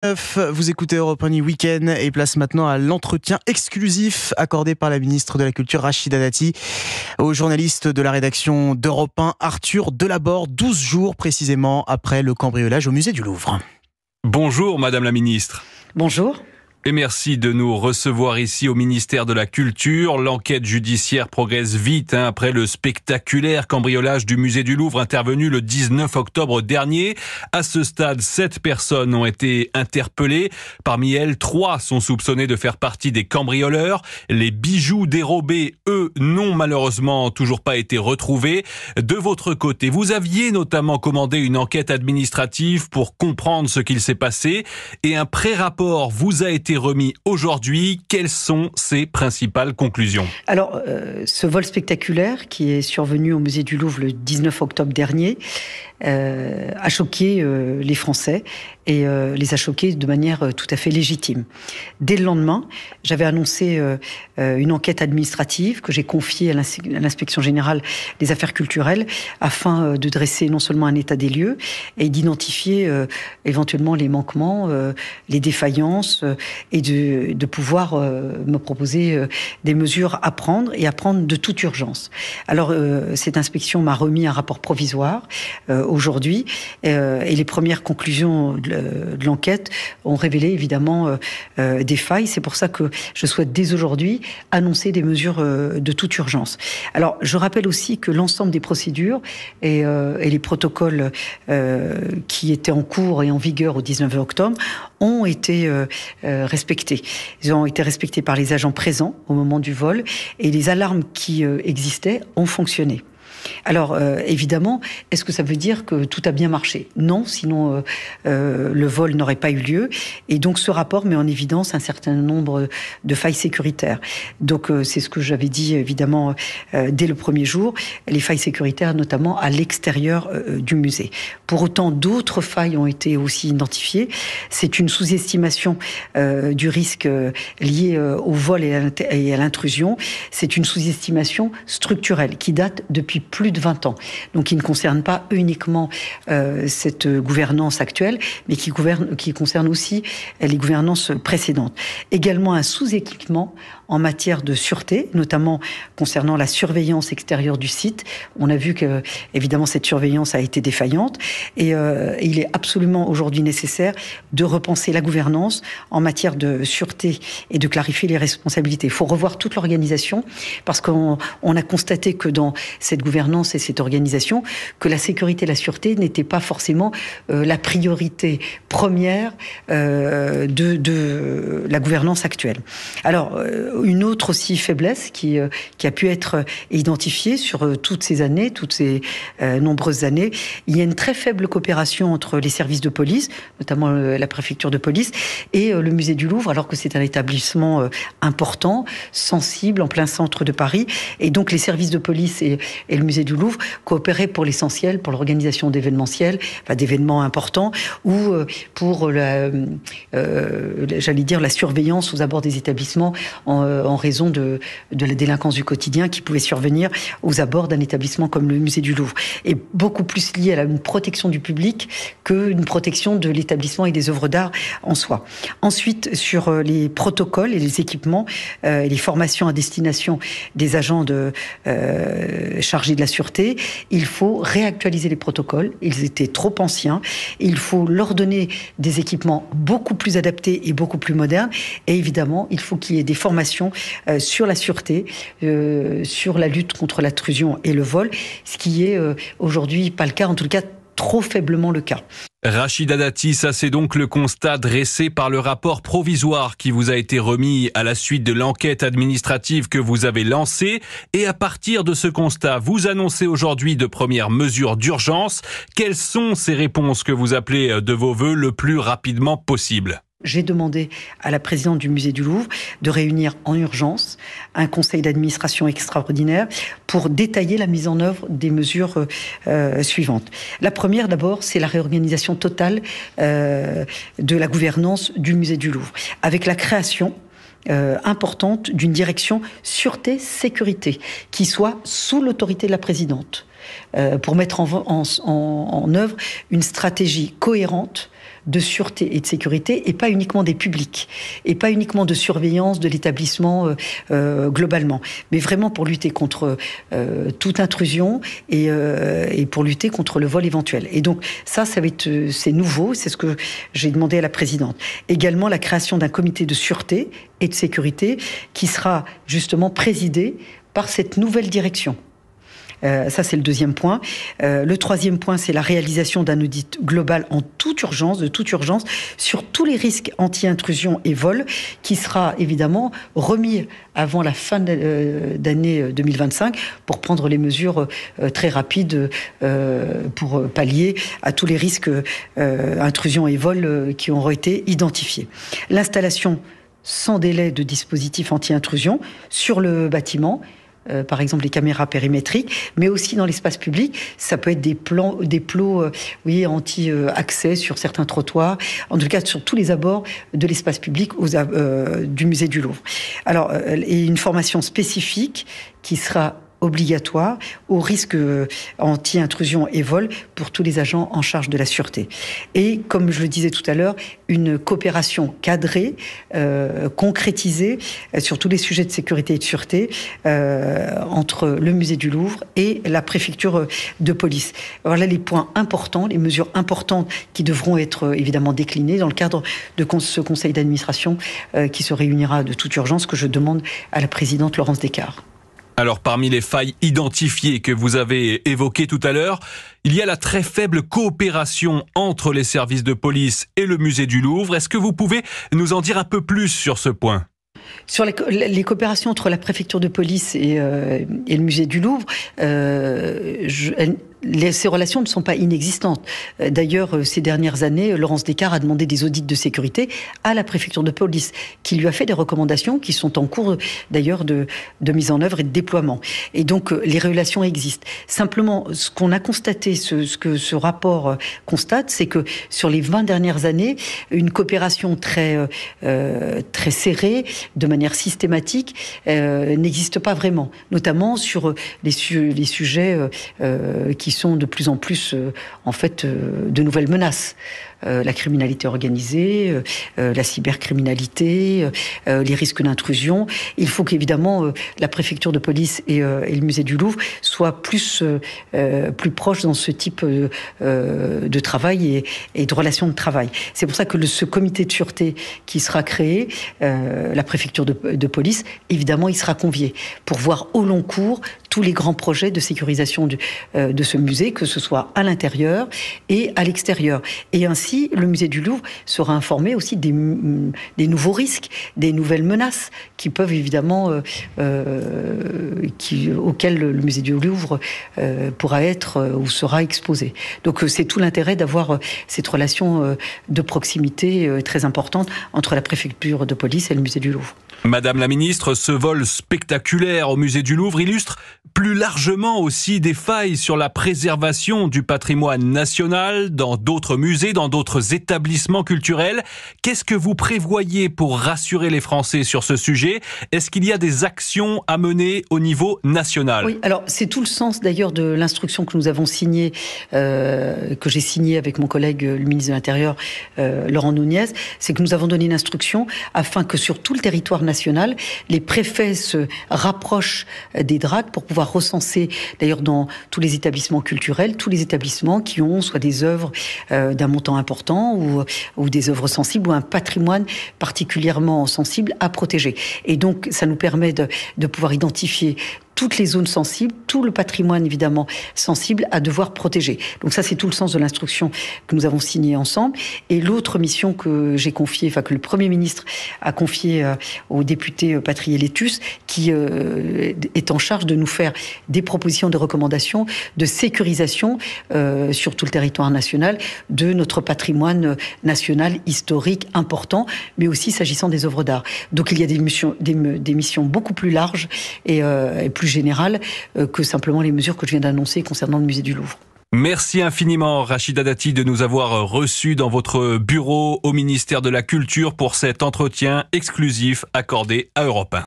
Vous écoutez Europe 1 Week-end et place maintenant à l'entretien exclusif accordé par la ministre de la Culture Rachida Dati au journaliste de la rédaction d'Europe 1 Arthur Delaborde, 12 jours précisément après le cambriolage au musée du Louvre. Bonjour Madame la Ministre. Bonjour. Et merci de nous recevoir ici au ministère de la Culture. L'enquête judiciaire progresse vite après le spectaculaire cambriolage du musée du Louvre intervenu le 19 octobre dernier. À ce stade, 7 personnes ont été interpellées. Parmi elles, 3 sont soupçonnées de faire partie des cambrioleurs. Les bijoux dérobés, eux, n'ont malheureusement toujours pas été retrouvés. De votre côté, vous aviez notamment commandé une enquête administrative pour comprendre ce qu'il s'est passé et un pré-rapport vous a été remis aujourd'hui. Quelles sont ses principales conclusions ? Alors, ce vol spectaculaire qui est survenu au musée du Louvre le 19 octobre dernier a choqué les Français et les a choqués de manière tout à fait légitime. Dès le lendemain, j'avais annoncé une enquête administrative que j'ai confiée à l'Inspection générale des affaires culturelles afin de dresser non seulement un état des lieux et d'identifier éventuellement les manquements, les défaillances et de pouvoir me proposer des mesures à prendre et à prendre de toute urgence. Alors, cette inspection m'a remis un rapport provisoire aujourd'hui et les premières conclusions de l'enquête ont révélé évidemment des failles. C'est pour ça que je souhaite dès aujourd'hui annoncer des mesures de toute urgence. Alors, je rappelle aussi que l'ensemble des procédures et les protocoles qui étaient en cours et en vigueur au 19 octobre ont été respectés. Ils ont été respectés par les agents présents au moment du vol et les alarmes qui existaient ont fonctionné. Alors, évidemment, est-ce que ça veut dire que tout a bien marché ? Non, sinon le vol n'aurait pas eu lieu. Et donc, ce rapport met en évidence un certain nombre de failles sécuritaires. Donc, c'est ce que j'avais dit, évidemment, dès le premier jour, les failles sécuritaires, notamment à l'extérieur du musée. Pour autant, d'autres failles ont été aussi identifiées. C'est une sous-estimation du risque lié au vol et à l'intrusion. C'est une sous-estimation structurelle qui date depuis plus de 20 ans. Donc, qui ne concerne pas uniquement cette gouvernance actuelle, mais qui concerne aussi les gouvernances précédentes. Également un sous-équipement en matière de sûreté, notamment concernant la surveillance extérieure du site. On a vu que, évidemment, cette surveillance a été défaillante et il est absolument aujourd'hui nécessaire de repenser la gouvernance en matière de sûreté et de clarifier les responsabilités. Il faut revoir toute l'organisation parce qu'on a constaté que dans cette gouvernance et cette organisation, que la sécurité et la sûreté n'étaient pas forcément la priorité première de la gouvernance actuelle. Alors, une autre aussi faiblesse qui a pu être identifiée sur toutes ces années, toutes ces nombreuses années, il y a une très faible coopération entre les services de police, notamment la préfecture de police, et le musée du Louvre, alors que c'est un établissement important, sensible, en plein centre de Paris. Et donc, les services de police et le musée du Louvre coopéraient pour l'essentiel, pour l'organisation d'événementiels, enfin d'événements importants, ou pour la surveillance aux abords des établissements en raison de la délinquance du quotidien qui pouvait survenir aux abords d'un établissement comme le musée du Louvre. Et beaucoup plus lié à une protection du public qu'une protection de l'établissement et des œuvres d'art en soi. Ensuite, sur les protocoles et les équipements, et les formations à destination des agents chargés de la sûreté, il faut réactualiser les protocoles. Ils étaient trop anciens. Il faut leur donner des équipements beaucoup plus adaptés et beaucoup plus modernes. Et évidemment, il faut qu'il y ait des formations sur la sûreté, sur la lutte contre l'intrusion et le vol, ce qui est aujourd'hui pas le cas, en tout cas trop faiblement le cas. Rachida Dati, ça c'est donc le constat dressé par le rapport provisoire qui vous a été remis à la suite de l'enquête administrative que vous avez lancée. Et à partir de ce constat, vous annoncez aujourd'hui de premières mesures d'urgence. Quelles sont ces réponses que vous appelez de vos vœux le plus rapidement possible ? J'ai demandé à la présidente du musée du Louvre de réunir en urgence un conseil d'administration extraordinaire pour détailler la mise en œuvre des mesures suivantes. La première, d'abord, c'est la réorganisation totale de la gouvernance du musée du Louvre, avec la création importante d'une direction sûreté-sécurité qui soit sous l'autorité de la présidente pour mettre en œuvre une stratégie cohérente de sûreté et de sécurité, et pas uniquement des publics, et pas uniquement de surveillance de l'établissement globalement, mais vraiment pour lutter contre toute intrusion et pour lutter contre le vol éventuel. Et donc ça va être, c'est nouveau, c'est ce que j'ai demandé à la présidente. Également la création d'un comité de sûreté et de sécurité qui sera justement présidé par cette nouvelle direction. Ça, c'est le deuxième point. Le troisième point, c'est la réalisation d'un audit global de toute urgence, sur tous les risques anti-intrusion et vol, qui sera évidemment remis avant la fin d'année 2025 pour prendre les mesures très rapides pour pallier à tous les risques intrusion et vol qui auront été identifiés. L'installation sans délai de dispositifs anti-intrusion sur le bâtiment, par exemple les caméras périmétriques, mais aussi dans l'espace public. Ça peut être des plots anti-accès sur certains trottoirs, en tout cas sur tous les abords de l'espace public du musée du Louvre. Alors, et une formation spécifique qui sera obligatoire aux risques anti-intrusion et vol pour tous les agents en charge de la sûreté. Et comme je le disais tout à l'heure, une coopération cadrée, concrétisée sur tous les sujets de sécurité et de sûreté entre le musée du Louvre et la préfecture de police. Voilà les points importants, les mesures importantes qui devront être évidemment déclinées dans le cadre de ce conseil d'administration qui se réunira de toute urgence, que je demande à la présidente Laurence Descartes. Alors, parmi les failles identifiées que vous avez évoquées tout à l'heure, il y a la très faible coopération entre les services de police et le musée du Louvre. Est-ce que vous pouvez nous en dire un peu plus sur ce point ? Sur les coopérations entre la préfecture de police et le musée du Louvre, ces relations ne sont pas inexistantes. D'ailleurs, ces dernières années, Laurence Descartes a demandé des audits de sécurité à la préfecture de police, qui lui a fait des recommandations qui sont en cours d'ailleurs de mise en œuvre et de déploiement. Et donc, les relations existent. Simplement, ce qu'on a constaté, ce que ce rapport constate, c'est que sur les 20 dernières années, une coopération très serrée, de manière systématique, n'existe pas vraiment. Notamment sur les sujets qui sont de plus en plus, de nouvelles menaces. La criminalité organisée, la cybercriminalité, les risques d'intrusion. Il faut qu'évidemment la préfecture de police et le musée du Louvre soient plus proches dans ce type de travail et de relations de travail. C'est pour ça que ce comité de sûreté qui sera créé, la préfecture de police, évidemment, il sera convié pour voir au long cours tous les grands projets de sécurisation de ce musée, que ce soit à l'intérieur et à l'extérieur. Et ainsi, le musée du Louvre sera informé aussi des nouveaux risques, des nouvelles menaces qui peuvent évidemment, auxquelles le musée du Louvre pourra être ou sera exposé. Donc c'est tout l'intérêt d'avoir cette relation de proximité très importante entre la préfecture de police et le musée du Louvre. Madame la ministre, ce vol spectaculaire au musée du Louvre illustre plus largement aussi des failles sur la préservation du patrimoine national dans d'autres musées, dans d'autres établissements culturels. Qu'est-ce que vous prévoyez pour rassurer les Français sur ce sujet ? Est-ce qu'il y a des actions à mener au niveau national ? Oui, alors c'est tout le sens d'ailleurs de l'instruction que nous avons signée, que j'ai signée avec mon collègue le ministre de l'Intérieur, Laurent Nunez, c'est que nous avons donné une instruction afin que sur tout le territoire national, les préfets se rapprochent des DRAC pour pouvoir recenser, d'ailleurs dans tous les établissements culturels, tous les établissements qui ont soit des œuvres d'un montant important ou des œuvres sensibles ou un patrimoine particulièrement sensible à protéger. Et donc, ça nous permet de pouvoir identifier toutes les zones sensibles, tout le patrimoine évidemment sensible à devoir protéger. Donc ça, c'est tout le sens de l'instruction que nous avons signée ensemble. Et l'autre mission que j'ai confiée, que le Premier ministre a confiée au député Patrié-Létus, qui est en charge de nous faire des propositions de recommandations de sécurisation sur tout le territoire national de notre patrimoine national historique important, mais aussi s'agissant des œuvres d'art. Donc il y a des missions beaucoup plus larges et plus générale que simplement les mesures que je viens d'annoncer concernant le musée du Louvre. Merci infiniment Rachida Dati de nous avoir reçus dans votre bureau au ministère de la Culture pour cet entretien exclusif accordé à Europe 1.